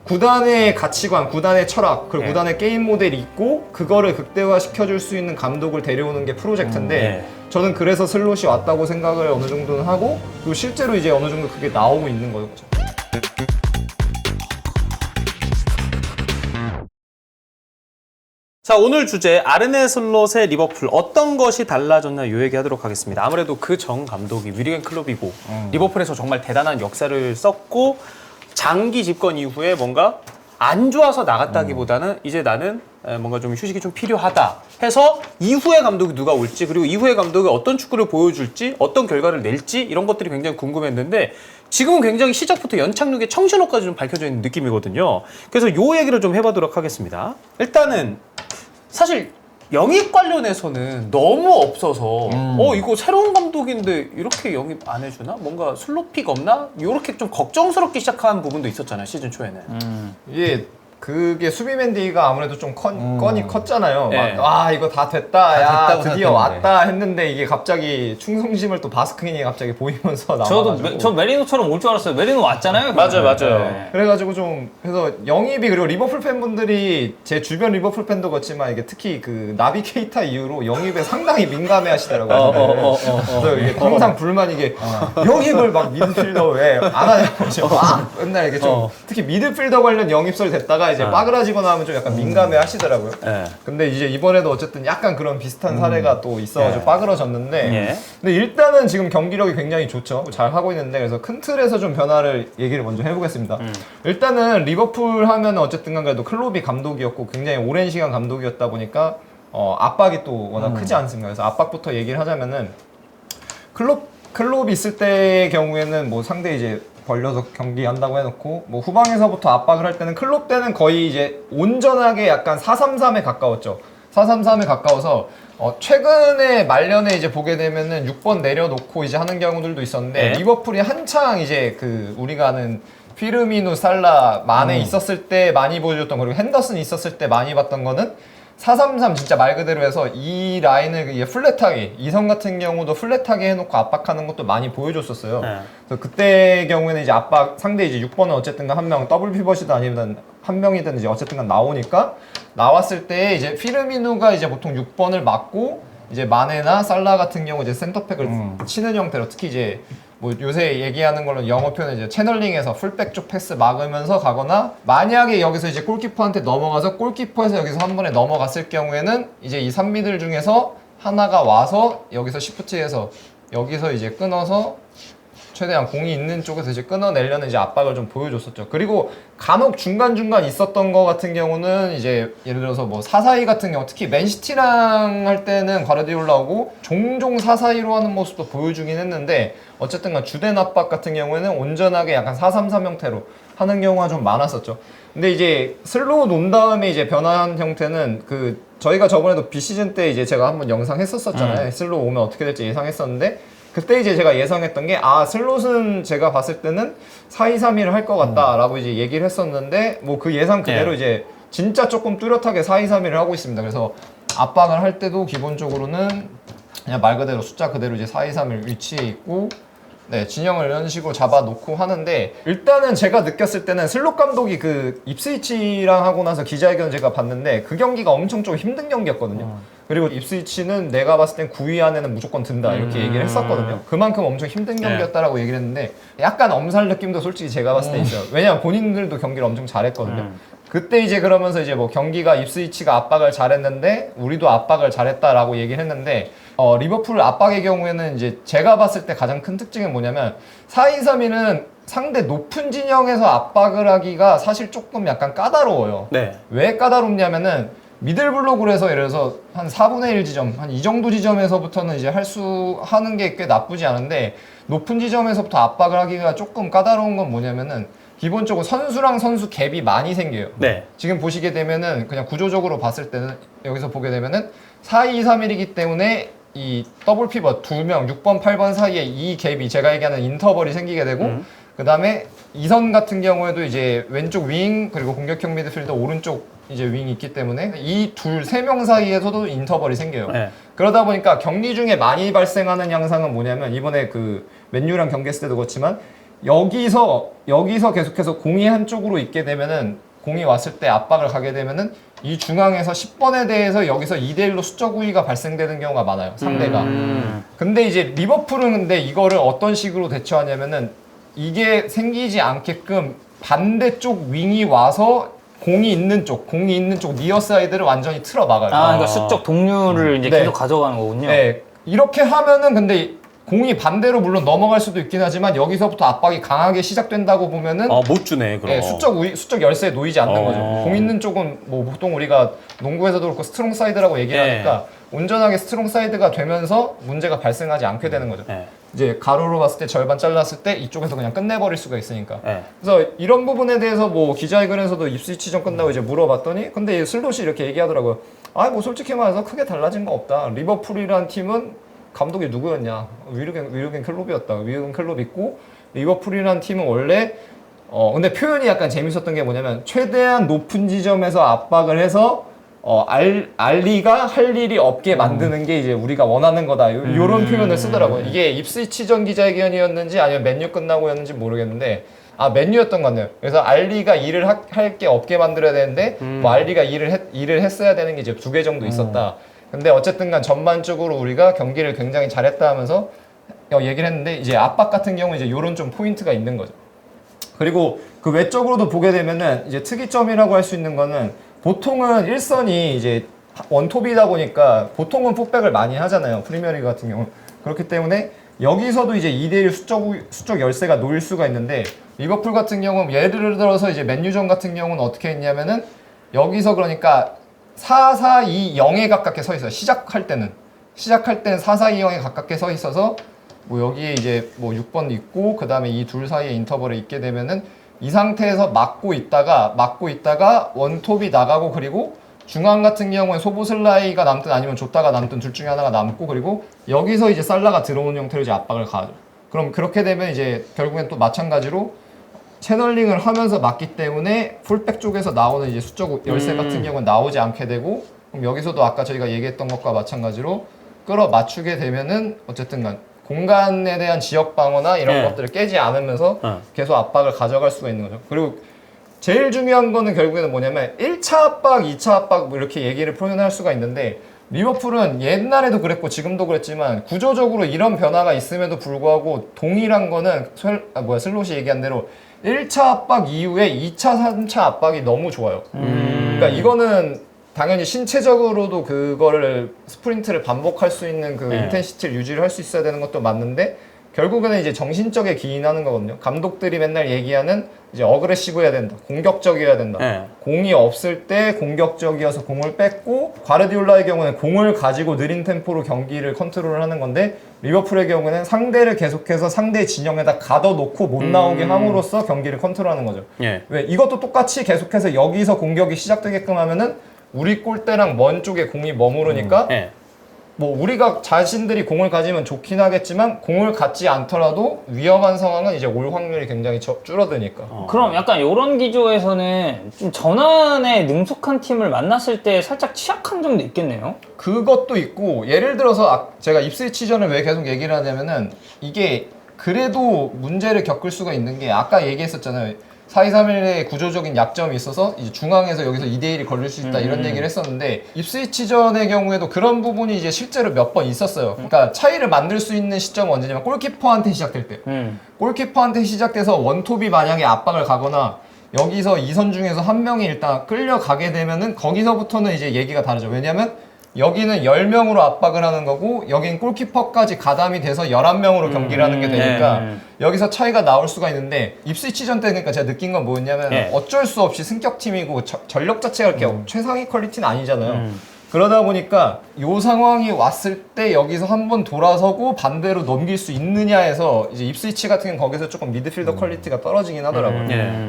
구단의 가치관, 구단의 철학, 그리고 네. 구단의 게임 모델이 있고 그거를 극대화 시켜줄 수 있는 감독을 데려오는 게 프로젝트인데 네. 저는 그래서 슬롯이 왔다고 생각을 어느 정도는 하고 그리고 실제로 이제 어느 정도 그게 나오고 있는 거죠. 자, 오늘 주제 아르네 슬롯의 리버풀 어떤 것이 달라졌나 요 얘기하도록 하겠습니다. 아무래도 그 정 감독이 위리겐 클롭이고 리버풀에서 정말 대단한 역사를 썼고 장기 집권 이후에 뭔가 안 좋아서 나갔다기보다는 이제 나는 뭔가 좀 휴식이 좀 필요하다 해서 이후의 감독이 누가 올지 그리고 이후의 감독이 어떤 축구를 보여줄지 어떤 결과를 낼지 이런 것들이 굉장히 궁금했는데 지금은 굉장히 시작부터 연착륙의 청신호까지 좀 밝혀져 있는 느낌이거든요. 그래서 요 얘기를 좀 해보도록 하겠습니다. 일단은 사실 영입 관련해서는 너무 없어서 이거 새로운 감독인데 이렇게 영입 안 해주나? 뭔가 슬롯픽 없나? 이렇게 좀 걱정스럽게 시작한 부분도 있었잖아요, 시즌 초에는. 이게 그게 수비 맨디가 아무래도 좀 건이 컸잖아요. 네. 막, 이거 다 됐다. 야, 됐다고 드디어 생각했는데. 왔다 했는데 이게 갑자기 충성심을 또 바스크인이 갑자기 보이면서 나와가지고. 저 메리노처럼 올 줄 알았어요. 메리노 왔잖아요. 맞아요. 네. 그래가지고 좀 그래서 영입이 그리고 리버풀 팬분들이 제 주변 리버풀 팬도 그렇지만 이게 특히 그 나비 케이타 이후로 영입에 상당히 민감해 하시더라고요. 그래서 이게 항상 불만 이게 영입을 막 미드필더 왜 안 하냐고 막 맨날 이게 좀 특히 미드필더 관련 영입설 됐다가 이제 빠그라지거나 하면 좀 약간 민감해 하시더라고요. 네. 근데 이제 이번에도 어쨌든 약간 그런 비슷한 사례가 또 있어가지고 빠그러졌는데 예. 근데 일단은 지금 경기력이 굉장히 좋죠. 잘 하고 있는데 그래서 큰 틀에서 좀 변화를 얘기를 먼저 해보겠습니다. 일단은 리버풀 하면 어쨌든 간 그래도 클롭이 감독이었고 굉장히 오랜 시간 감독이었다 보니까 압박이 또 워낙 크지 않습니까? 그래서 압박부터 얘기를 하자면은 클롭이 있을 때의 경우에는 뭐 상대 이제 벌려서 경기한다고 해놓고 뭐 후방에서부터 압박을 할 때는 클롭 때는 거의 이제 온전하게 약간 4-3-3에 가까웠죠. 4-3-3에 가까워서 최근에 말년에 이제 보게 되면은 6번 내려놓고 이제 하는 경우들도 있었는데 네. 리버풀이 한창 이제 그 우리가 아는 피르미누, 살라, 마네 있었을 때 많이 보여줬던 그리고 핸더슨 있었을 때 많이 봤던 거는 4-3-3 진짜 말 그대로 해서 이 라인을 이게 플랫하게 이성 같은 경우도 플랫하게 해놓고 압박하는 것도 많이 보여줬었어요. 네. 그래서 그때 경우에는 이제 압박 상대 이제 6번은 어쨌든 한 명 더블 피벗이든 아니면 한 명이든 이제 어쨌든 나오니까 나왔을 때 이제 피르미누가 이제 보통 6번을 막고 이제 마네나 살라 같은 경우 이제 센터백을 치는 형태로 특히 이제 뭐 요새 얘기하는 걸로 영어 표현은 이제 채널링해서 풀백 쪽 패스 막으면서 가거나 만약에 여기서 이제 골키퍼한테 넘어가서 골키퍼에서 여기서 한 번에 넘어갔을 경우에는 이제 이 3미들 중에서 하나가 와서 여기서 시프트해서 여기서 이제 끊어서 최대한 공이 있는 쪽에서 이제 끊어내려는 이제 압박을 좀 보여줬었죠. 그리고 간혹 중간중간 있었던 거 같은 경우는 이제 예를 들어서 뭐 사사이 같은 경우 특히 맨시티랑 할 때는 과르디올라오고 종종 사사이로 하는 모습도 보여주긴 했는데 어쨌든 간 주된 압박 같은 경우에는 온전하게 약간 4-3-3 형태로 하는 경우가 좀 많았었죠. 근데 이제 슬로우 논 다음에 이제 변화한 형태는 그 저희가 저번에도 비시즌 때 이제 제가 한번 영상 했었잖아요. 슬로우 오면 어떻게 될지 예상했었는데 그때 이제 제가 예상했던 게 슬롯은 제가 봤을 때는 4-2-3-1을 할 것 같다라고 이제 얘기를 했었는데 뭐 그 예상 그대로 이제 진짜 조금 뚜렷하게 4-2-3-1을 하고 있습니다. 그래서 압박을 할 때도 기본적으로는 그냥 말 그대로 숫자 그대로 이제 4-2-3-1 위치에 있고 네, 진영을 이런 식으로 잡아놓고 하는데 일단은 제가 느꼈을 때는 슬롯 감독이 그 입스위치랑 하고 나서 기자회견 제가 봤는데 그 경기가 엄청 좀 힘든 경기였거든요. 그리고 입스위치는 내가 봤을 땐 9위 안에는 무조건 든다 이렇게 얘기를 했었거든요. 그만큼 엄청 힘든 경기였다라고 얘기를 했는데 약간 엄살 느낌도 솔직히 제가 봤을 때 있어요. 왜냐면 본인들도 경기를 엄청 잘했거든요. 그때 이제 그러면서 이제 뭐 경기가 입스위치가 압박을 잘했는데 우리도 압박을 잘했다라고 얘기를 했는데 리버풀 압박의 경우에는 이제 제가 봤을 때 가장 큰 특징은 뭐냐면 4-2-3-1은 상대 높은 진영에서 압박을 하기가 사실 조금 약간 까다로워요. 네. 왜 까다롭냐면은 미들블록으로 해서 예를 들어서 한 4분의 1 지점, 한 이 정도 지점에서부터는 이제 하는 게 꽤 나쁘지 않은데 높은 지점에서부터 압박을 하기가 조금 까다로운 건 뭐냐면은 기본적으로 선수랑 선수 갭이 많이 생겨요. 네. 지금 보시게 되면은 그냥 구조적으로 봤을 때는 여기서 보게 되면은 4-2-3-1이기 때문에 이 더블 피벗 2명 6번 8번 사이에 이 갭이 제가 얘기하는 인터벌이 생기게 되고 그 다음에 이선 같은 경우에도 이제 왼쪽 윙 그리고 공격형 미드필더 오른쪽 이제 윙이 있기 때문에 이 세 명 사이에서도 인터벌이 생겨요. 네. 그러다 보니까 경기 중에 많이 발생하는 양상은 뭐냐면 이번에 그 맨유랑 경기했을 때도 그렇지만 여기서 계속해서 공이 한쪽으로 있게 되면은 공이 왔을 때 압박을 가게 되면은 이 중앙에서 10번에 대해서 여기서 2대1로 수적 우위가 발생되는 경우가 많아요. 상대가. 근데 이제 리버풀은 근데 이거를 어떤 식으로 대처하냐면은 이게 생기지 않게끔 반대쪽 윙이 와서 공이 있는 쪽 니어 사이드를 완전히 틀어 막아요. 그러니까 수적 동률을 이제 네. 계속 가져가는 거군요. 네. 이렇게 하면은 근데 공이 반대로 물론 넘어갈 수도 있긴 하지만 여기서부터 압박이 강하게 시작된다고 보면은 못 주네, 그럼. 네, 수적 열쇠에 놓이지 않는 거죠. 어. 공 있는 쪽은 뭐 보통 우리가 농구에서도 그렇고 스트롱 사이드라고 얘기를 네. 하니까 온전하게 스트롱 사이드가 되면서 문제가 발생하지 않게 되는 거죠. 네. 이제 가로로 봤을 때 절반 잘랐을 때 이쪽에서 그냥 끝내버릴 수가 있으니까. 네. 그래서 이런 부분에 대해서 뭐 기자회견에서도 입스위치전 끝나고 이제 물어봤더니 근데 슬롯이 이렇게 얘기하더라고요. 뭐 솔직히 말해서 크게 달라진 거 없다. 리버풀이라는 팀은 감독이 누구였냐? 위르겐 클롭이었다. 위르겐 클롭 있고 리버풀이라는 팀은 원래 근데 표현이 약간 재밌었던 게 뭐냐면 최대한 높은 지점에서 압박을 해서 알리가 할 일이 없게 만드는 게 이제 우리가 원하는 거다. 요런 표현을 쓰더라고요. 이게 입스위치전 기자회견이었는지 아니면 맨유 끝나고였는지 모르겠는데 맨유였던 것 같네요. 그래서 알리가 일을 할 게 없게 만들어야 되는데 뭐 알리가 일을 했어야 되는 게 이제 2개 정도 있었다. 근데 어쨌든 간 전반적으로 우리가 경기를 굉장히 잘했다 하면서 얘기를 했는데 이제 압박 같은 경우는 이제 요런 좀 포인트가 있는 거죠. 그리고 그 외적으로도 보게 되면은 이제 특이점이라고 할 수 있는 거는 보통은 일선이 이제 원톱이다 보니까 보통은 풋백을 많이 하잖아요. 프리미어리그 같은 경우. 그렇기 때문에 여기서도 이제 2대1 수적 열세가 놓일 수가 있는데 리버풀 같은 경우는 예를 들어서 이제 맨유전 같은 경우는 어떻게 했냐면은 여기서 그러니까 4-4-2-0에 가깝게 서 있어요. 시작할 때는 4-4-2-0에 가깝게 서 있어서 뭐 여기에 이제 뭐 6번 있고 그 다음에 이 둘 사이에 인터벌에 있게 되면은 이 상태에서 막고 있다가 원톱이 나가고 그리고 중앙 같은 경우에 소보슬라이가 남든 아니면 조타가 남든 둘 중에 하나가 남고 그리고 여기서 이제 살라가 들어오는 형태로 이제 압박을 가죠. 그럼 그렇게 되면 이제 결국엔 또 마찬가지로 채널링을 하면서 맞기 때문에 풀백 쪽에서 나오는 이제 수적 열쇠 같은 경우는 나오지 않게 되고 그럼 여기서도 아까 저희가 얘기했던 것과 마찬가지로 끌어 맞추게 되면은 어쨌든 간 공간에 대한 지역 방어나 이런 네. 것들을 깨지 않으면서 계속 압박을 가져갈 수가 있는 거죠. 그리고 제일 중요한 거는 결국에는 뭐냐면 1차 압박, 2차 압박 뭐 이렇게 얘기를 표현할 수가 있는데 리버풀은 옛날에도 그랬고 지금도 그랬지만 구조적으로 이런 변화가 있음에도 불구하고 동일한 거는 슬롯이 얘기한 대로 1차 압박 이후에 2차, 3차 압박이 너무 좋아요. 그러니까 이거는 당연히 신체적으로도 그거를 스프린트를 반복할 수 있는 그 인텐시티를 유지를 할 수 있어야 되는 것도 맞는데 결국에는 이제 정신적에 기인하는 거거든요. 감독들이 맨날 얘기하는 이제 어그레시브해야 된다. 공격적이어야 된다. 공이 없을 때 공격적이어서 공을 뺏고 과르디올라의 경우는 공을 가지고 느린 템포로 경기를 컨트롤을 하는 건데 리버풀의 경우는 상대를 계속해서 상대 진영에다 가둬놓고 못 나오게 함으로써 경기를 컨트롤하는 거죠. 왜 이것도 똑같이 계속해서 여기서 공격이 시작되게끔 하면은 우리 골대랑 먼 쪽에 공이 머무르니까 뭐 우리가 자신들이 공을 가지면 좋긴 하겠지만 공을 갖지 않더라도 위험한 상황은 이제 올 확률이 굉장히 줄어드니까. 그럼 약간 이런 기조에서는 좀 전환에 능숙한 팀을 만났을 때 살짝 취약한 점도 있겠네요. 그것도 있고 예를 들어서 제가 입스위치전을 왜 계속 얘기를 하냐면은 이게 그래도 문제를 겪을 수가 있는 게 아까 얘기했었잖아요. 4-2-3-1의 구조적인 약점이 있어서 이제 중앙에서 여기서 2대1이 걸릴 수 있다 이런 얘기를 했었는데 입스위치전의 경우에도 그런 부분이 이제 실제로 몇 번 있었어요. 그러니까 차이를 만들 수 있는 시점은 언제냐면 골키퍼한테 시작될 때. 골키퍼한테 시작돼서 원톱이 만약에 압박을 가거나 여기서 2선 중에서 한 명이 일단 끌려가게 되면은 거기서부터는 이제 얘기가 다르죠. 왜냐면 여기는 10명으로 압박을 하는 거고 여긴 골키퍼까지 가담이 돼서 11명으로 경기를 하는 게 되니까 여기서 차이가 나올 수가 있는데 입스위치전 때 그러니까 제가 느낀 건 뭐였냐면 어쩔 수 없이 승격팀이고 전력 자체가 이렇게 최상위 퀄리티는 아니잖아요. 그러다 보니까 이 상황이 왔을 때 여기서 한번 돌아서고 반대로 넘길 수 있느냐에서 이제 입스위치 같은 경우는 거기서 조금 미드필더 퀄리티가 떨어지긴 하더라고요.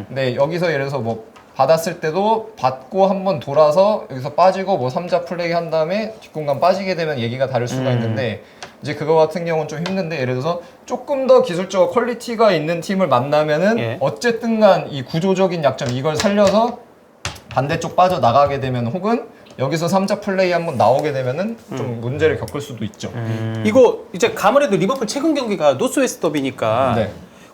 근데 여기서 예를 들어서 뭐 받았을 때도 받고 한번 돌아서 여기서 빠지고 뭐 3자 플레이 한 다음에 뒷공간 빠지게 되면 얘기가 다를 수가 있는데 이제 그거 같은 경우는 좀 힘든데 예를 들어서 조금 더 기술적으로 퀄리티가 있는 팀을 만나면은 어쨌든 간 이 구조적인 약점 이걸 살려서 반대쪽 빠져나가게 되면 혹은 여기서 3자 플레이 한번 나오게 되면은 좀 문제를 겪을 수도 있죠. 이거 이제 아무래도 리버풀 최근 경기가 노스웨스트 더비니까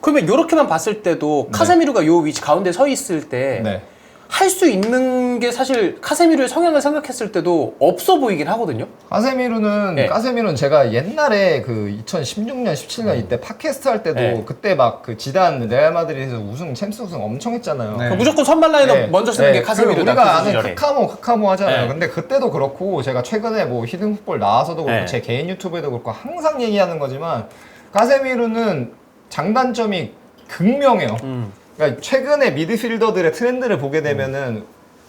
그러면 이렇게만 봤을 때도 카세미루가 요 위치 가운데 서 있을 때 네. 할 수 있는 게 사실 카세미루의 성향을 생각했을 때도 없어 보이긴 하거든요. 카세미루는 네. 카세미루는 제가 옛날에 그 2016년 17년 이때 팟캐스트 할 때도 네. 그때 막 그 지단 레알 마드리드에서 우승 챔스 우승 엄청 했잖아요. 네. 무조건 선발 라인업 네. 먼저 쓰는 네. 게 카세미루다. 그리고 우리가 그 아는 시절에. 카카모 하잖아요. 네. 근데 그때도 그렇고 제가 최근에 뭐 히든풋볼 나와서도 그렇고 네. 제 개인 유튜브에도 그렇고 항상 얘기하는 거지만 카세미루는 장단점이 극명해요. 그러니까 최근에 미드필더들의 트렌드를 보게 되면은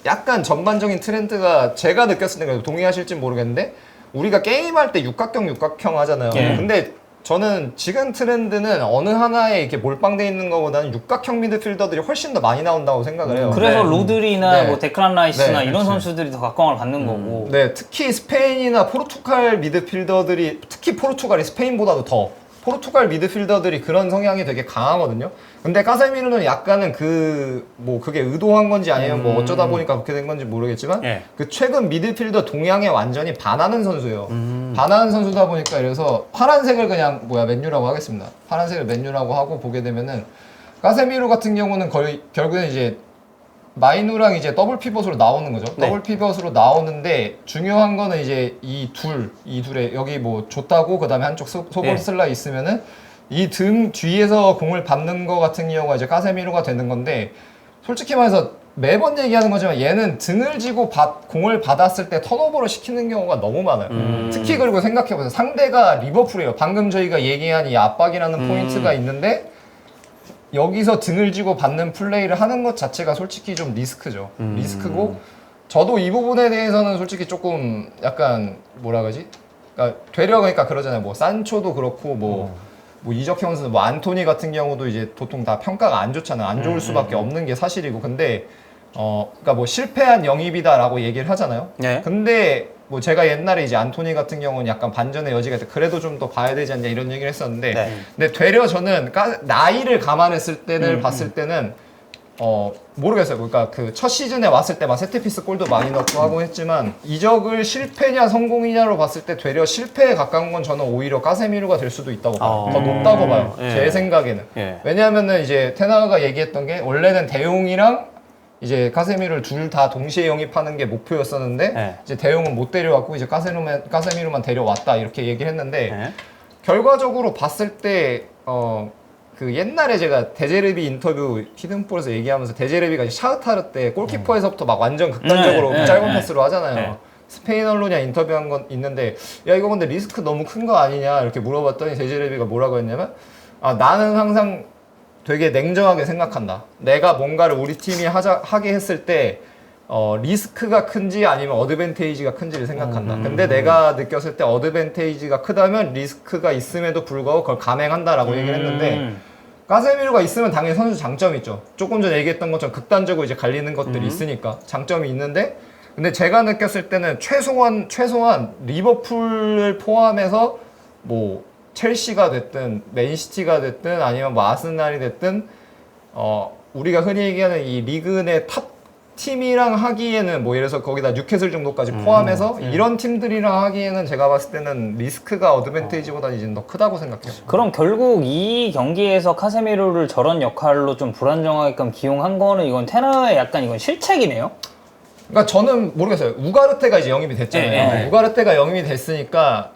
약간 전반적인 트렌드가 제가 느꼈을 때 동의하실지 모르겠는데 우리가 게임할 때 육각형 하잖아요. 예. 근데 저는 지금 트렌드는 어느 하나에 이렇게 몰빵돼 있는 것보다는 육각형 미드필더들이 훨씬 더 많이 나온다고 생각을 해요. 그래서 네. 로드리나 네. 뭐 데크란 라이스나 네, 이런 그렇지. 선수들이 더 각광을 받는 거고. 네, 특히 스페인이나 포르투갈 미드필더들이 특히 포르투갈이 스페인보다도 더 포르투갈 미드필더들이 그런 성향이 되게 강하거든요. 근데 카세미루는 약간은 그게 의도한 건지 아니면 뭐 어쩌다 보니까 그렇게 된 건지 모르겠지만 예. 그 최근 미드필더 동향에 완전히 반하는 선수예요. 반하는 선수다 보니까 그래서 파란색을 그냥 맨유라고 하겠습니다. 파란색을 맨유라고 하고 보게 되면은 카세미루 같은 경우는 거의 결국엔 이제 마이누랑 이제 더블 피벗으로 나오는 거죠. 네. 더블 피벗으로 나오는데 중요한 거는 이제 이 둘에 여기 뭐 줬다고 그다음에 한쪽 소볼슬라 있으면은 이 등 뒤에서 공을 받는 거 같은 경우가 이제 카세미루가 되는 건데 솔직히 말해서 매번 얘기하는 거지만 얘는 등을 지고 공을 받았을 때 턴오버를 시키는 경우가 너무 많아요. 특히 그리고 생각해보세요. 상대가 리버풀이에요. 방금 저희가 얘기한 이 압박이라는 포인트가 있는데 여기서 등을 쥐고 받는 플레이를 하는 것 자체가 솔직히 좀 리스크죠. 리스크고 저도 이 부분에 대해서는 솔직히 조금 약간 뭐라 그러지? 그러니까 그러잖아요. 뭐 산초도 그렇고 뭐 이적형 선수, 뭐 안토니 같은 경우도 이제 보통 다 평가가 안 좋잖아요. 안 좋을 수밖에 없는 게 사실이고 근데 그러니까 뭐 실패한 영입이다라고 얘기를 하잖아요. 네. 근데 뭐 제가 옛날에 이제 안토니 같은 경우는 약간 반전의 여지가 있다. 그래도 좀 더 봐야 되지 않냐 이런 얘기를 했었는데 네. 근데 되려 저는 나이를 감안했을 때는 봤을 때는 모르겠어요. 그러니까 그 첫 시즌에 왔을 때 막 세트피스 골도 많이 넣고 하고 했지만 이적을 실패냐 성공이냐로 봤을 때 되려 실패에 가까운 건 저는 오히려 카세미루가 될 수도 있다고 봐요. 더 높다고 봐요. 예. 제 생각에는. 예. 왜냐하면은 이제 테나가 얘기했던 게 원래는 대용이랑 이제 카세미루를 둘 다 동시에 영입하는 게 목표였었는데 네. 이제 대용은 못 데려왔고 이제 카세미루만 데려왔다 이렇게 얘기를 했는데 네. 결과적으로 봤을 때 그 옛날에 제가 데제르비 인터뷰 히든볼에서 얘기하면서 데제르비가 이제 샤흐타르 때 골키퍼에서부터 막 완전 극단적으로 짧은 패스로 하잖아요. 네. 스페인 언론이랑 인터뷰한 건 있는데 야 이거 근데 리스크 너무 큰 거 아니냐 이렇게 물어봤더니 데제르비가 뭐라고 했냐면 나는 항상 되게 냉정하게 생각한다. 내가 뭔가를 우리 팀이 하게 했을 때 리스크가 큰지 아니면 어드밴테이지가 큰지를 생각한다. 근데 내가 느꼈을 때 어드밴테이지가 크다면 리스크가 있음에도 불구하고 그걸 감행한다라고 얘기를 했는데 카세미루가 있으면 당연히 선수 장점이 있죠. 조금 전에 얘기했던 것처럼 극단적으로 이제 갈리는 것들이 있으니까 장점이 있는데 근데 제가 느꼈을 때는 최소한 리버풀을 포함해서 뭐 첼시가 됐든 맨시티가 됐든 아니면 뭐 아스날이 됐든 우리가 흔히 얘기하는 이 리그 내 탑 팀이랑 하기에는 뭐 예를 들어서 거기다 뉴캐슬 정도까지 포함해서 이런 팀들이랑 하기에는 제가 봤을 때는 리스크가 어드밴테이지보다는 이제 더 크다고 생각해요. 그럼 결국 이 경기에서 카세미루를 저런 역할로 좀 불안정하게끔 기용한 거는 이건 테나의 약간 이건 실책이네요? 그러니까 저는 모르겠어요. 우가르테가 이제 영입이 됐잖아요. 네. 우가르테가 영입이 됐으니까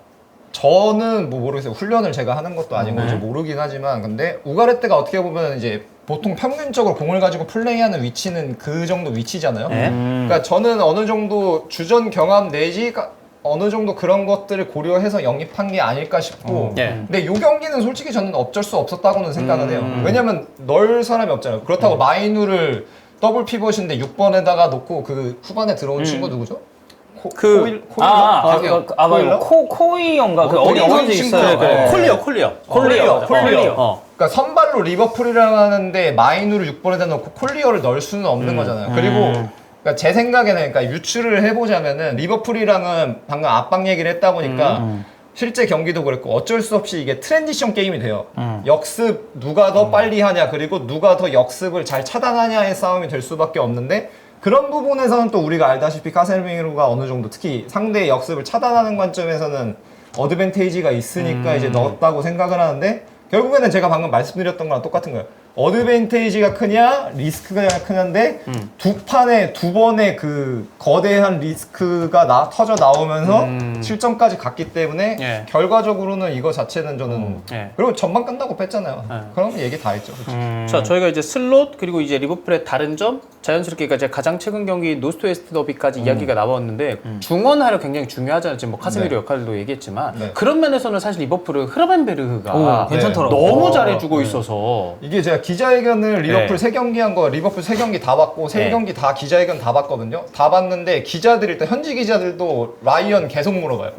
저는 뭐 모르겠어요. 훈련을 제가 하는 것도 아니고 이제 모르긴 하지만 근데 우가르테가 어떻게 보면 이제 보통 평균적으로 공을 가지고 플레이하는 위치는 그 정도 위치잖아요. 그러니까 저는 어느 정도 주전 경험 내지 어느 정도 그런 것들을 고려해서 영입한 게 아닐까 싶고 예. 근데 이 경기는 솔직히 저는 어쩔 수 없었다고는 생각을 해요. 왜냐면 넣을 사람이 없잖아요. 그렇다고 마이누를 더블 피벗인데 6번에다가 놓고 그 후반에 들어온 친구 누구죠? 맞아요. 코이언가 그 어린 선수 있어요. 네. 콜리어. 콜리어. 어. 그러니까 선발로 리버풀이랑 하는데 마이누를 6번에다 넣고 콜리어를 넣을 수는 없는 거잖아요. 그리고 그러니까 제 생각에는 그러니까 유추를 해보자면은 리버풀이랑은 방금 압박 얘기를 했다 보니까 실제 경기도 그랬고 어쩔 수 없이 이게 트랜지션 게임이 돼요. 역습 누가 더 빨리 하냐 그리고 누가 더 역습을 잘 차단하냐의 싸움이 될 수밖에 없는데 그런 부분에서는 또 우리가 알다시피 카세미루가 어느 정도 특히 상대의 역습을 차단하는 관점에서는 어드밴테이지가 있으니까 이제 넣었다고 생각을 하는데 결국에는 제가 방금 말씀드렸던 거랑 똑같은 거예요. 어드밴테이지가 크냐 리스크가 크냐인데 두 판에 두 번의 그 거대한 리스크가 터져 나오면서 실점까지 갔기 때문에 예. 결과적으로는 이거 자체는 저는 예. 그리고 전반 끝나고 뺐잖아요. 예. 그럼 얘기 다 했죠. 그쵸? 자, 저희가 이제 슬롯 그리고 이제 리버풀의 다른 점 자연스럽게 이제 가장 최근 경기 노스트웨스트 더비까지 이야기가 나왔는데 중원하려 굉장히 중요하잖아요. 지금 뭐 카세미로 네. 역할도 얘기했지만 네. 그런 면에서는 사실 리버풀은 흐라벤베르흐가 오, 괜찮더라고. 너무 잘해주고 네. 있어서 이게 제가 기자회견을 리버풀 네. 3경기 한 거 리버풀 3경기 다 봤고 3경기 다 기자회견 다 봤거든요. 다 봤는데 기자들이 일단 현지 기자들도 라이언 계속 물어봐요.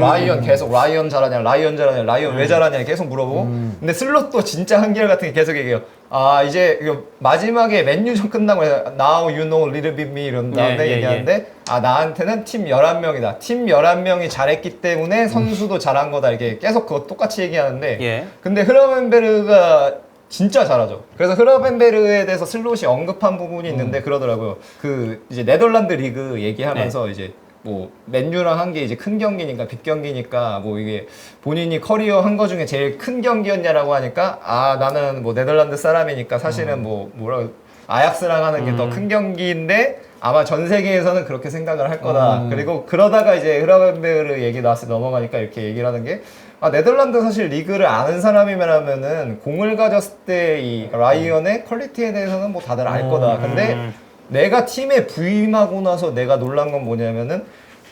라이언 계속 라이언 잘하냐 라이언 왜 잘하냐 계속 물어보고 근데 슬롯도 진짜 한결같은 게 계속 얘기해요. 아 이제 이거 마지막에 맨유전 끝나고 Now you know little bit me 이런 다음에 예, 얘기하는데 아 나한테는 팀 11명이다. 팀 11명이 잘했기 때문에 선수도 잘한 거다. 이렇게 계속 그거 똑같이 얘기하는데 예. 근데 흐라벤베르가 진짜 잘하죠. 그래서 흐라벤베르에 대해서 슬롯이 언급한 부분이 있는데 그러더라고요. 그 이제 네덜란드 리그 얘기하면서 이제 뭐 맨유랑 한 게 이제 큰 경기니까 빅 경기니까 뭐 이게 본인이 커리어 한 거 중에 제일 큰 경기였냐라고 하니까 아 나는 뭐 네덜란드 사람이니까 사실은 뭐 뭐라 아약스랑 하는 게 더 큰 경기인데 아마 전 세계에서는 그렇게 생각을 할 거다. 그리고 그러다가 이제 흐라벤베르 얘기 나왔을 때 넘어가니까 이렇게 얘기를 하는 게 아, 네덜란드 사실 리그를 아는 사람이면은 공을 가졌을 때 이 라이언의 퀄리티에 대해서는 뭐 다들 알 거다. 근데 내가 팀에 부임하고 나서 내가 놀란 건 뭐냐면은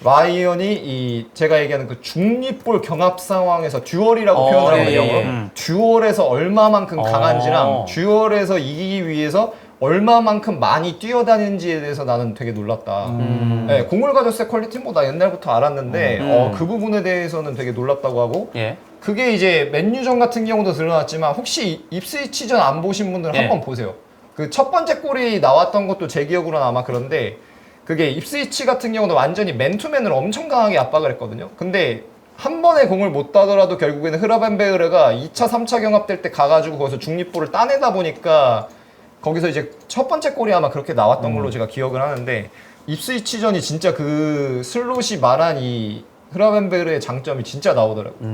라이언이 이 제가 얘기하는 그 중립볼 경합 상황에서 듀얼이라고 표현을 하거든요. 예, 영어로. 예. 듀얼에서 얼마만큼 강한지랑 듀얼에서 이기기 위해서 얼마만큼 많이 뛰어다니는지에 대해서 나는 되게 놀랐다. 네, 공을 가졌을 때 퀄리티 뭐 나 옛날부터 알았는데 그 부분에 대해서는 되게 놀랐다고 하고 예. 그게 이제 맨유전 같은 경우도 드러났지만 혹시 입스위치전 안 보신 분들은 예. 한번 보세요. 그 첫 번째 골이 나왔던 것도 제 기억으로는 아마 그런데 그게 입스위치 같은 경우는 완전히 맨투맨으로 엄청 강하게 압박을 했거든요. 근데 한 번에 공을 못 따더라도 결국에는 흐라벤베르가 2차, 3차 경합될 때 가가지고 거기서 중립볼을 따내다 보니까 거기서 이제 첫 번째 골이 아마 그렇게 나왔던 걸로 제가 기억을 하는데 입스위치전이 진짜 그 슬롯이 말한 이 흐라벤베르의 장점이 진짜 나오더라고요.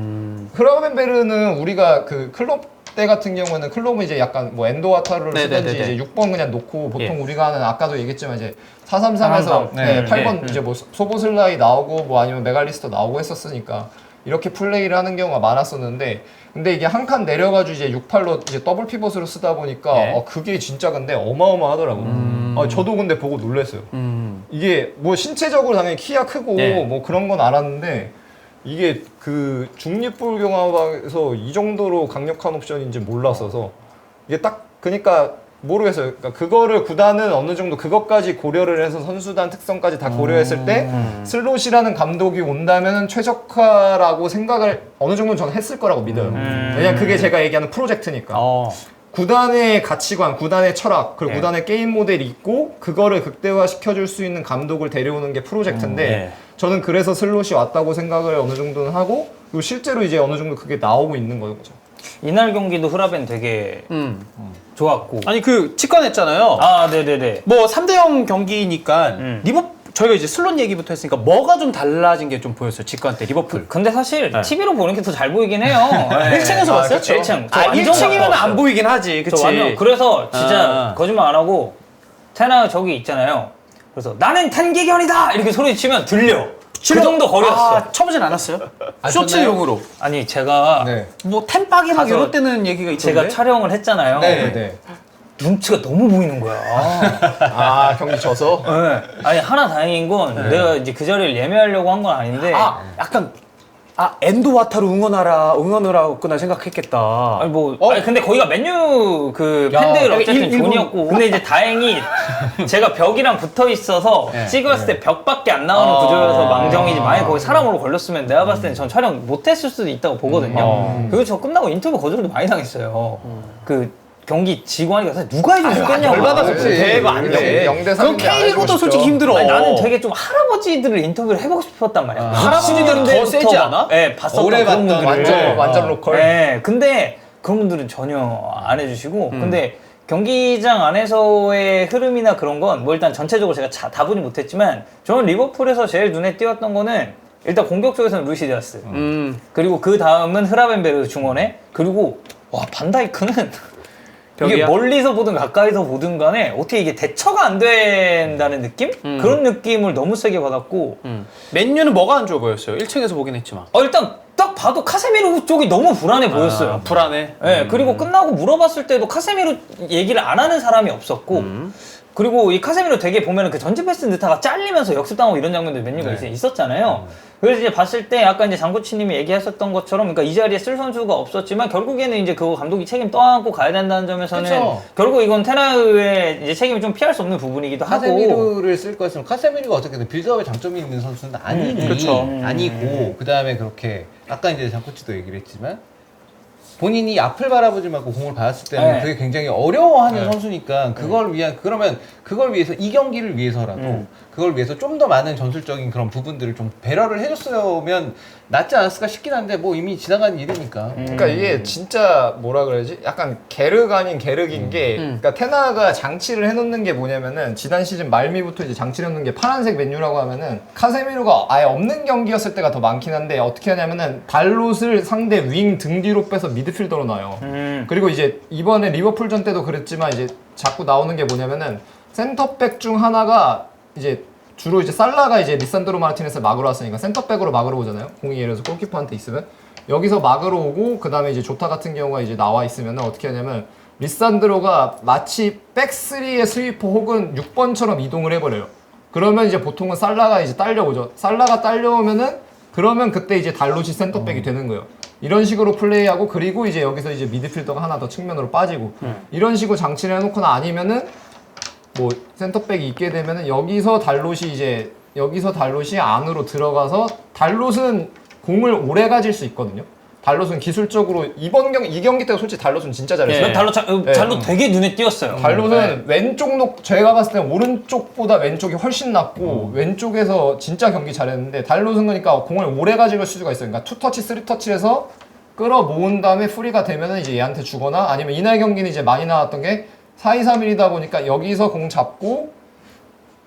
흐라벤베르는 우리가 그 클럽 때 같은 경우는 클럽은 이제 약간 뭐 엔도와타루를 쓰든지 네네네네. 이제 6번 그냥 놓고 보통 예. 우리가 하는 아까도 얘기했지만 이제 433에서 433. 네, 네. 8번 예. 이제 뭐 소보슬라이 나오고 뭐 아니면 메갈리스터 나오고 했었으니까 이렇게 플레이를 하는 경우가 많았었는데 근데 이게 한 칸 내려가지고 이제 68로 이제 더블 피벗으로 쓰다 보니까 예. 그게 진짜 근데 어마어마하더라고요. 저도 근데 보고 놀랐어요. 이게 뭐 신체적으로 당연히 키가 크고 예. 뭐 그런 건 알았는데 이게 그 중립볼 경합에서 이 정도로 강력한 옵션인지 몰랐어서 이게 딱 그러니까 모르겠어요. 그러니까 그거를 구단은 어느 정도 그것까지 고려를 해서 선수단 특성까지 다 고려했을 때 슬롯이라는 감독이 온다면은 최적화라고 생각을 어느 정도는 저는 했을 거라고 믿어요. 왜냐면 그게 제가 얘기하는 프로젝트니까. 구단의 가치관, 구단의 철학, 그리고 예. 구단의 게임 모델이 있고 그거를 극대화 시켜줄 수 있는 감독을 데려오는 게 프로젝트인데 예. 저는 그래서 슬롯이 왔다고 생각을 어느 정도는 하고 그리고 실제로 이제 어느 정도 그게 나오고 있는 거죠. 이날 경기도 흐라벤 되게 좋았고. 아니 그 직관했잖아요. 아, 네네네. 뭐 3대0 경기니까 저희가 이제 슬롯 얘기부터 했으니까 뭐가 좀 달라진 게 좀 보였어요. 직관 때 리버풀. 근데 사실 네. TV로 보는 게 더 잘 보이긴 해요. 네. 1층에서 봤어요? 그쵸. 1층. 저 아, 완전 1층이면 안 가까웠어요. 보이긴 하지. 그치? 저 완전 그래서 진짜 아. 거짓말 안 하고 테나 저기 있잖아요. 그래서 나는 탄기견이다 이렇게 소리 치면 들려. 그 정도 거리였어. 아, 쳐보진 않았어요? 안 쇼츠용으로. 아니 제가 네. 뭐 템박이 막 가서 이럴 때는 얘기가 있던데. 제가 촬영을 했잖아요. 네. 눈치가 너무 보이는 거야. 아 경기 져서. 네. 아니 하나 다행인 건 내가 이제 그 자리를 예매하려고 한 건 아닌데 약간 엔도 와타루 응원을 하구나 생각했겠다. 아니 뭐 아니 근데 거기가 맨유 그 야, 팬들 어쨌든 일본- 존이었고 근데 이제 다행히 제가 벽이랑 붙어 있어서 찍었을 때 벽밖에 안 나오는 구조여서 망정이지 만약에 거기 사람으로 걸렸으면 내가 봤을 때는 전 촬영 못했을 수도 있다고 보거든요. 그리고 저 끝나고 인터뷰 거절도 많이 당했어요. 그 경기 직원이 가서 누가 해주면 좋겠냐고. 열받아서 그렇지. 그거 안 돼. 영대 그건 삼인데 안 K리그도 해주고 솔직히 싶죠. 힘들어. 아니, 나는 되게 좀 할아버지들을 인터뷰를 해보고 싶었단 말이야. 할아버지들은 더 세지 않아? 네, 봤었던 오래 그런 봤던 분들을. 완전 로컬. 네, 근데 그런 분들은 전혀 안 해주시고, 근데 경기장 안에서의 흐름이나 그런 건 뭐 일단 전체적으로 제가 다 보지 못했지만, 저는 리버풀에서 제일 눈에 띄었던 거는 일단 공격 쪽에서는 루이스 디아스, 그리고 그 다음은 흐라벤베르 중원에, 그리고 와 반다이크는 이게 벽이야? 멀리서 보든 가까이서 보든 간에 어떻게 이게 대처가 안 된다는 느낌? 그런 느낌을 너무 세게 받았고 맨유는 뭐가 안 좋아 보였어요? 1층에서 보긴 했지만. 일단 딱 봐도 카세미로 쪽이 너무 불안해 보였어요. 불안해. 네, 그리고 끝나고 물어봤을 때도 카세미로 얘기를 안 하는 사람이 없었고 그리고 이 카세미로 되게 보면은 그 전진 패스 넣다가 잘리면서 역습당하고 이런 장면도 맨유가 있었잖아요. 그래서 이제 봤을 때 아까 이제 장코치님이 얘기하셨던 것처럼 그러니까 이 자리에 쓸 선수가 없었지만 결국에는 이제 그거 감독이 책임 떠안고 가야 된다는 점에서는 그쵸. 결국 이건 테나의 이제 책임이 좀 피할 수 없는 부분이기도 하고 카세미로를 쓸 거였으면 카세미로가 어떻게든 빌드업에 장점이 있는 선수는 아니니 그쵸. 아니고 그 다음에 그렇게 아까 이제 장코치도 얘기를 했지만 본인이 앞을 바라보지 말고 공을 받았을 때는 네. 그게 굉장히 어려워하는 선수니까 그걸 위해서 이 경기를 위해서라도 그걸 위해서 좀 더 많은 전술적인 그런 부분들을 좀 배려를 해줬으면 낫지 않았을까 싶긴 한데 뭐 이미 지나간 일이니까. 그러니까 이게 진짜 뭐라 그래야지? 약간 게르가 아닌 게르긴 게, 그러니까 테나가 장치를 해놓는 게 뭐냐면은 지난 시즌 말미부터 이제 장치를 해놓는 게 파란색 맨유라고 하면은 카세미로가 아예 없는 경기였을 때가 더 많긴 한데 어떻게 하냐면은 달롯을 상대 윙 등 뒤로 빼서 미드필더로 놔요. 그리고 이제 이번에 리버풀전 때도 그랬지만 이제 자꾸 나오는 게 뭐냐면은 센터백 중 하나가 이제 주로 이제 살라가 이제 리산드로 마르티네스 막으러 왔으니까 센터백으로 막으러 오잖아요. 공이 예를 들어서 골키퍼한테 있으면 여기서 막으러 오고 그 다음에 이제 조타 같은 경우가 이제 나와 있으면 어떻게 하냐면 리산드로가 마치 백스리의 스위퍼 혹은 6번처럼 이동을 해버려요. 그러면 이제 보통은 살라가 이제 딸려오죠. 살라가 딸려오면은 그러면 그때 이제 달롯이 센터백이 되는 거예요. 이런 식으로 플레이하고 그리고 이제 여기서 이제 미드필더가 하나 더 측면으로 빠지고 이런 식으로 장치를 해놓거나 아니면은 뭐 센터백이 있게 되면은 여기서 달롯이 안으로 들어가서 달롯은 공을 오래 가질 수 있거든요. 달롯은 기술적으로 이 경기 때도 솔직히 달롯은 진짜 잘했어요. 난 달로 되게 눈에 띄었어요. 달롯은 왼쪽 제가 봤을 때 오른쪽보다 왼쪽이 훨씬 낫고 왼쪽에서 진짜 경기 잘했는데 달롯은 그러니까 공을 오래 가지고 수가 있어요. 그러니까 2터치, 3터치에서 끌어모은 다음에 프리가 되면은 이제 얘한테 주거나 아니면 이날 경기는 이제 많이 나왔던 게 4-2-3-1이다 보니까 여기서 공 잡고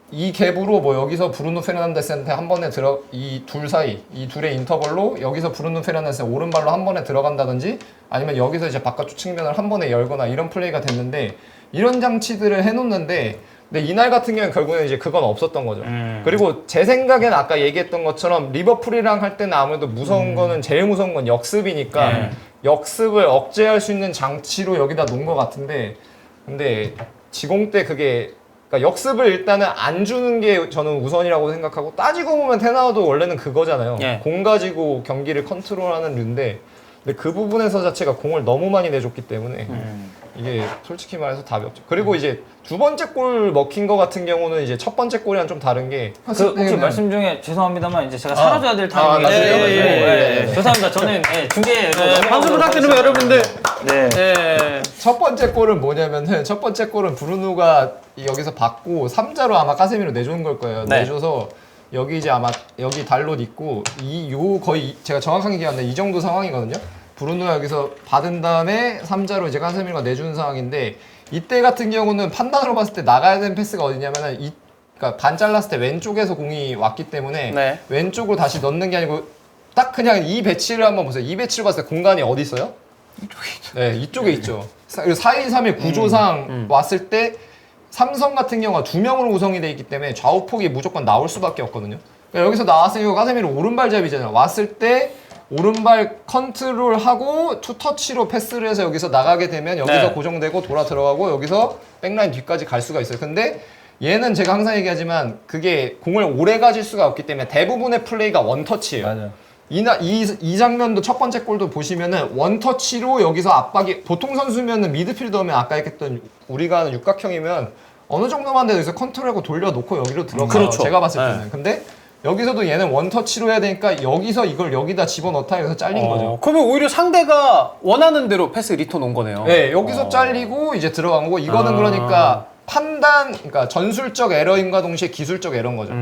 이 갭으로 뭐 여기서 브루노 페르난데스한테 한 번에 이 둘의 인터벌로 여기서 브루노 페르난데스 오른발로 한 번에 들어간다든지 아니면 여기서 이제 바깥쪽 측면을 한 번에 열거나 이런 플레이가 됐는데 이런 장치들을 해놓는데 근데 이날 같은 경우는 결국에는 이제 그건 없었던 거죠. 그리고 제 생각엔 아까 얘기했던 것처럼 리버풀이랑 할 때는 아무래도 무서운 거는 제일 무서운 건 역습이니까 역습을 억제할 수 있는 장치로 여기다 놓은 것 같은데 근데 지공 때 그게 그러니까 역습을 일단은 안 주는 게 저는 우선이라고 생각하고 따지고 보면 테나도 원래는 그거잖아요. 공 가지고 경기를 컨트롤하는 류인데 근데 그 부분에서 자체가 공을 너무 많이 내줬기 때문에 이게 솔직히 말해서 답이 없죠. 그리고 이제 두 번째 골 먹힌 거 같은 경우는 이제 첫 번째 골이랑 좀 다른 게 혹시 말씀 중에 죄송합니다만 이제 제가 사라져야 될 타이밍이 네. 죄송합니다. 저는 중계로 방송 부탁드리면 여러분들. 네. 첫 번째 골은 뭐냐면은 첫 번째 골은 브루노가 여기서 받고 3자로 아마 카세미로 내주는 걸 거예요. 네. 내줘서 여기 이제 아마 여기 달롯 있고 거의 제가 정확하게 기억하는데 이 정도 상황이거든요. 브루노가 여기서 받은 다음에 3자로 이제 카세미로가 내주는 상황인데 이때 같은 경우는 판단으로 봤을 때 나가야 되는 패스가 어디냐면은 그러니까 반 잘랐을 때 왼쪽에서 공이 왔기 때문에 왼쪽으로 다시 넣는 게 아니고 딱 그냥 이 배치를 한번 보세요. 이 배치를 봤을 때 공간이 어디 있어요? 이쪽에 있죠. 네, 이쪽에 있죠. 4-2-3-1 구조상 왔을 때 삼성 같은 경우가 2명으로 구성이 돼 있기 때문에 좌우폭이 무조건 나올 수밖에 없거든요. 그러니까 여기서 나왔으니까 카세미로 오른발잡이잖아요. 왔을 때 오른발 컨트롤하고 투터치로 패스를 해서 여기서 나가게 되면 여기서 고정되고 돌아 들어가고 여기서 백라인 뒤까지 갈 수가 있어요. 근데 얘는 제가 항상 얘기하지만 그게 공을 오래 가질 수가 없기 때문에 대부분의 플레이가 원터치예요. 맞아요. 이 장면도 첫 번째 골도 보시면은 원터치로 여기서 압박이 보통 선수면은 미드필더면 아까 얘기했던 우리가 하는 육각형이면 어느 정도만 돼도 여기서 컨트롤하고 돌려놓고 여기로 들어가요. 그렇죠. 제가 봤을 때는. 근데 여기서도 얘는 원터치로 해야 되니까 여기서 이걸 여기다 집어넣다 해서 잘린 거죠. 그러면 오히려 상대가 원하는 대로 패스 리턴 온 거네요. 네, 여기서 잘리고 이제 들어간 거고 이거는 그러니까 그러니까 전술적 에러임과 동시에 기술적 에러인 거죠.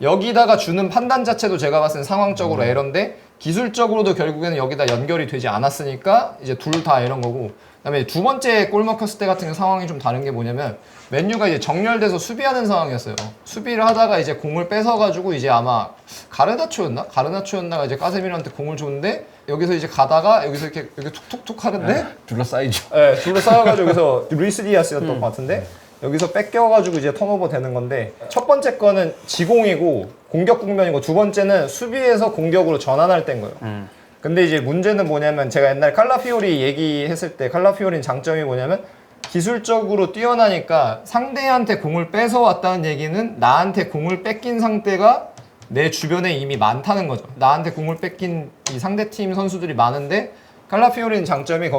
여기다가 주는 판단 자체도 제가 봤을 때 상황적으로 에러인데 기술적으로도 결국에는 여기다 연결이 되지 않았으니까 이제 둘 다 에러인 거고 그다음에 두 번째 골 먹혔을 때 같은 상황이 좀 다른 게 뭐냐면 맨유가 이제 정렬돼서 수비하는 상황이었어요. 수비를 하다가 이제 공을 뺏어가지고 이제 아마 가르나초였나가 이제 카세미로한테 공을 줬는데 여기서 이제 가다가 여기서 이렇게 툭툭툭 하는데 둘러싸이죠. 네, 둘러싸여가지고 여기서 루이스 디아스였던 것 같은데 여기서 뺏겨가지고 이제 턴오버 되는 건데 첫 번째 거는 지공이고 공격 국면이고 두 번째는 수비에서 공격으로 전환할 때인 거예요. 근데 이제 문제는 뭐냐면 제가 옛날에 칼라피오리 얘기했을 때 칼라피오리는 장점이 뭐냐면 기술적으로 뛰어나니까 상대한테 공을 뺏어왔다는 얘기는 나한테 공을 뺏긴 상대가 내 주변에 이미 많다는 거죠. 나한테 공을 뺏긴 이 상대팀 선수들이 많은데 칼라피오리는 장점이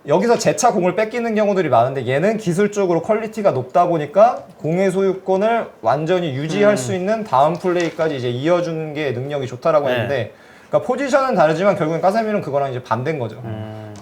여기서 재차 공을 뺏기는 경우들이 많은데 얘는 기술적으로 퀄리티가 높다 보니까 공의 소유권을 완전히 유지할 수 있는 다음 플레이까지 이제 이어주는 게 능력이 좋다라고 했는데 그러니까 포지션은 다르지만 결국엔 까세미는 그거랑 이제 반대인 거죠.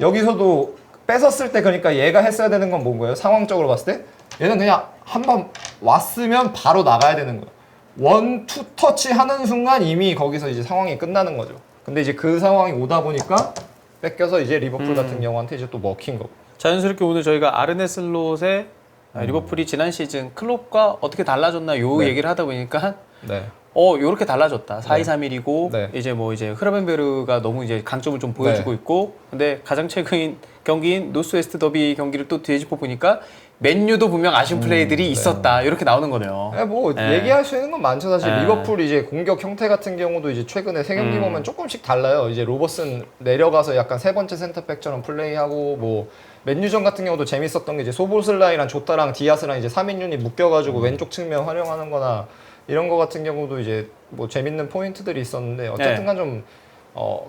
여기서도 뺏었을 때 그러니까 얘가 했어야 되는 건 뭔 거예요? 상황적으로 봤을 때 얘는 그냥 한 번 왔으면 바로 나가야 되는 거예요. 원, 투 터치 하는 순간 이미 거기서 이제 상황이 끝나는 거죠. 근데 이제 그 상황이 오다 보니까 뺏겨서 이제 리버풀 같은 경우한테 이제 또 먹힌 거고. 자연스럽게 오늘 저희가 아르네 슬롯의 리버풀이 지난 시즌 클롭과 어떻게 달라졌나 요 얘기를 하다 보니까 네. 요렇게 달라졌다. 4-2-3-1이고 네. 이제 흐르벤베르가 너무 이제 강점을 좀 보여주고 네. 있고 근데 가장 최근 경기인 노스웨스트 더비 경기를 또 뒤집어 보니까 맨유도 분명 아쉬운 플레이들이 있었다. 이렇게 나오는 거네요. 네, 뭐 얘기할 수 있는 건 많죠 사실. 네. 리버풀 이제 공격 형태 같은 경우도 이제 최근에 세 경기 보면 조금씩 달라요. 이제 로버슨 내려가서 약간 세 번째 센터백처럼 플레이하고 뭐 맨유전 같은 경우도 재밌었던 게 이제 소보슬라이랑 조타랑 디아스랑 이제 3인 유닛 묶여가지고 왼쪽 측면 활용하는거나 이런 거 같은 경우도 이제 뭐 재밌는 포인트들이 있었는데 어쨌든간 좀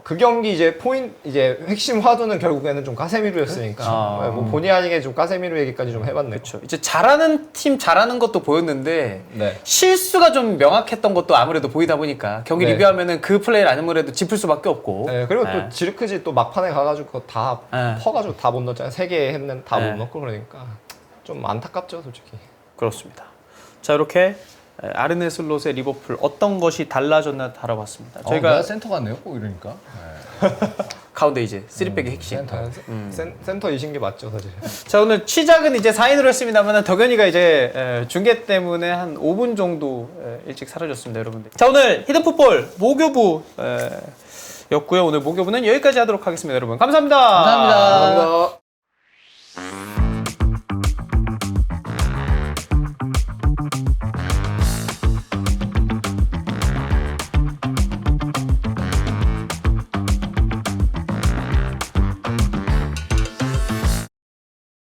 그 경기 이제 이제 핵심 화두는 결국에는 좀 까세미루였으니까 네, 뭐 본의 아니게 좀 까세미루 얘기까지 좀 해봤네요. 그렇죠. 이제 잘하는 팀 잘하는 것도 보였는데 네. 실수가 좀 명확했던 것도 아무래도 보이다 보니까 경기 네. 리뷰하면은 그 플레이를 아무래도 짚을 수밖에 없고. 네, 그리고 또 지르크지 또 막판에 가가지고 그거 다 네. 퍼가지고 다 못 넣었잖아요. 3개 했는데 다 못 네. 넣고 그러니까 좀 안타깝죠, 솔직히. 그렇습니다. 자 이렇게 아르네 슬롯의 리버풀 어떤 것이 달라졌나 다뤄봤습니다. 저희가 저희가 센터 같네요, 꼭 이러니까. 가운데 이제 3백의 핵심. 센터. 센터이신 게 맞죠, 사실. 자 오늘 시작은 이제 4인으로 했습니다만 덕현이가 이제 중계 때문에 한 5분 정도 일찍 사라졌습니다, 여러분들. 자 오늘 히든풋볼 목요부 였고요. 오늘 목요부는 여기까지 하도록 하겠습니다, 여러분. 감사합니다. 감사합니다. 감사합니다.